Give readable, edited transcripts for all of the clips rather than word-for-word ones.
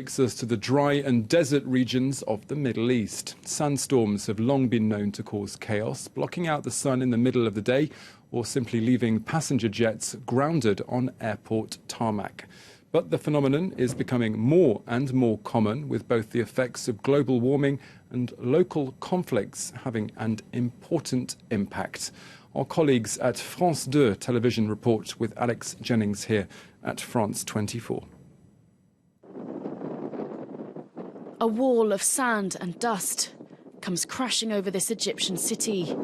takes us to the dry and desert regions of the Middle East. Sandstorms have long been known to cause chaos, blocking out the sun in the middle of the day or simply leaving passenger jets grounded on airport tarmac. But the phenomenon is becoming more and more common, with both the effects of global warming and local conflicts having an important impact. Our colleagues at France 2 television report with Alex Jennings here at France 24. A wall of sand and dust comes crashing over this Egyptian city.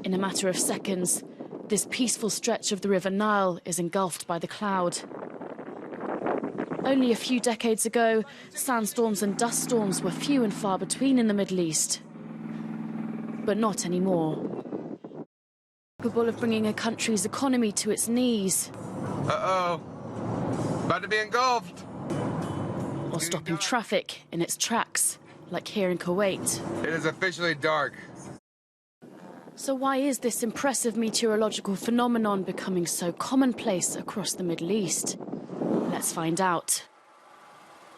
In a matter of seconds, this peaceful stretch of the River Nile is engulfed by the cloud. Only a few decades ago, sandstorms and dust storms were few and far between in the Middle East. But not anymore. Capable of bringing a country's economy to its knees. Uh-oh. About to be engulfed. Or stopping traffic in its tracks, like here in Kuwait. It is officially dark. So why is this impressive meteorological phenomenon becoming so commonplace across the Middle East? Let's find out.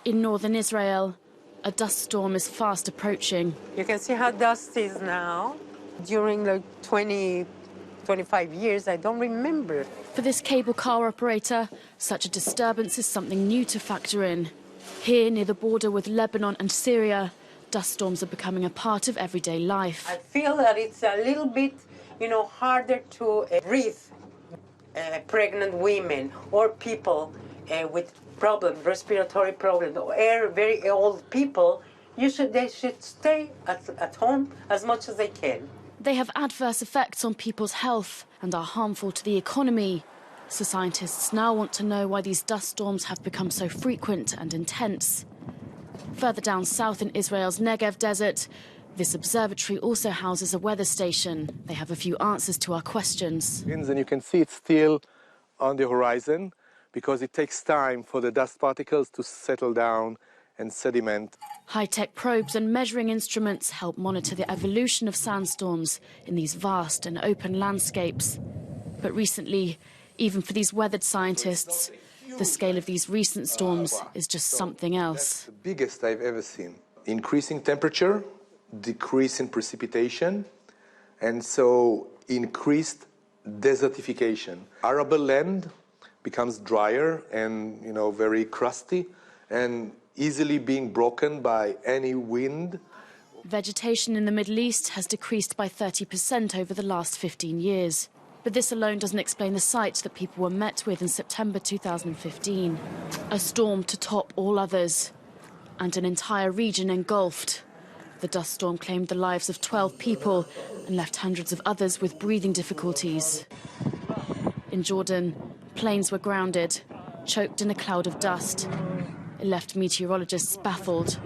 In northern Israel, a dust storm is fast approaching. You can see how dust is now. During like 25 years, I don't remember. For this cable car operator, such a disturbance is something new to factor in. Here, near the border with Lebanon and Syria, dust storms are becoming a part of everyday life. I feel that it's a little bit, harder to breathe. Pregnant women or people with respiratory problems, or very old people, they should stay at home as much as they can. They have adverse effects on people's health and are harmful to the economy. So scientists now want to know why these dust storms have become so frequent and intense. Further down south in Israel's Negev desert, this observatory also houses a weather station. They have a few answers to our questions. And you can see it's still on the horizon because it takes time for the dust particles to settle down and sediment. High-tech probes and measuring instruments help monitor the evolution of sandstorms in these vast and open landscapes. But recently, even for these weathered scientists, the scale of these recent storms is just something else. That's the biggest I've ever seen. Increasing temperature, decrease in precipitation, and so increased desertification. Arable land becomes drier and, very crusty and easily being broken by any wind. Vegetation in the Middle East has decreased by 30% over the last 15 years. But this alone doesn't explain the sight that people were met with in September 2015. A storm to top all others, and an entire region engulfed. The dust storm claimed the lives of 12 people and left hundreds of others with breathing difficulties. In Jordan, planes were grounded, choked in a cloud of dust. It left meteorologists baffled.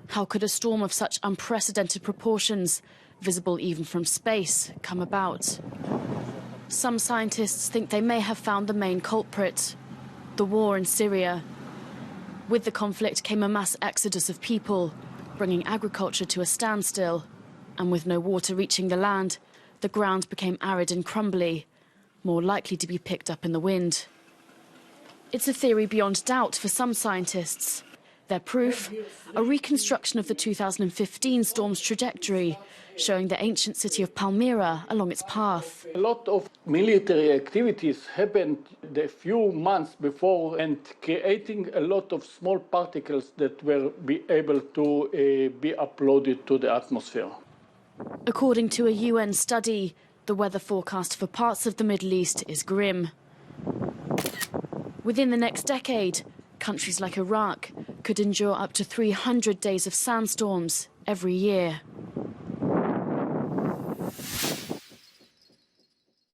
How could a storm of such unprecedented proportions, visible even from space, come about? Some scientists think they may have found the main culprit, the war in Syria. With the conflict came a mass exodus of people, bringing agriculture to a standstill. And with no water reaching the land, the ground became arid and crumbly, more likely to be picked up in the wind. It's a theory beyond doubt for some scientists. Their proof, a reconstruction of the 2015 storm's trajectory, showing the ancient city of Palmyra along its path. A lot of military activities happened a few months before and creating a lot of small particles that will be able to be uploaded to the atmosphere. According to a UN study, the weather forecast for parts of the Middle East is grim. Within the next decade, countries like Iraq could endure up to 300 days of sandstorms every year.